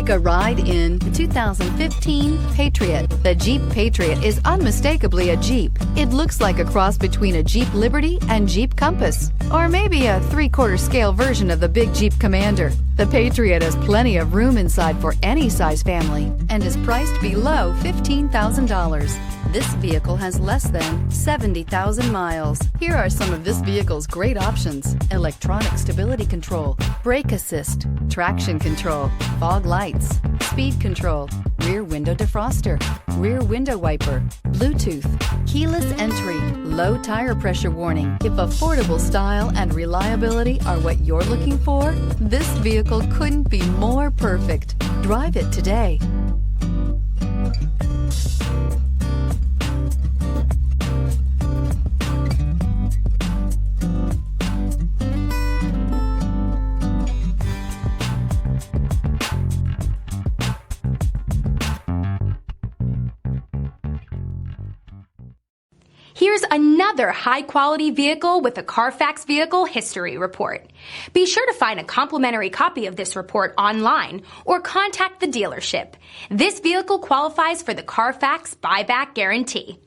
Take a ride in the 2015 Patriot. The Jeep Patriot is unmistakably a Jeep. It looks like a cross between a Jeep Liberty and Jeep Compass, or maybe a 3/4 scale version of the big Jeep Commander. The Patriot has plenty of room inside for any size family and is priced below $15,000. This vehicle has less than 70,000 miles. Here are some of this vehicle's great options: electronic stability control, brake assist, traction control, fog lights, speed control, rear window defroster, rear window wiper, Bluetooth, keyless entry, low tire pressure warning. If affordable style and reliability are what you're looking for, this vehicle couldn't be more perfect. Drive it today. Here's another high-quality vehicle with a Carfax Vehicle History Report. Be sure to find a complimentary copy of this report online or contact the dealership. This vehicle qualifies for the Carfax Buyback Guarantee.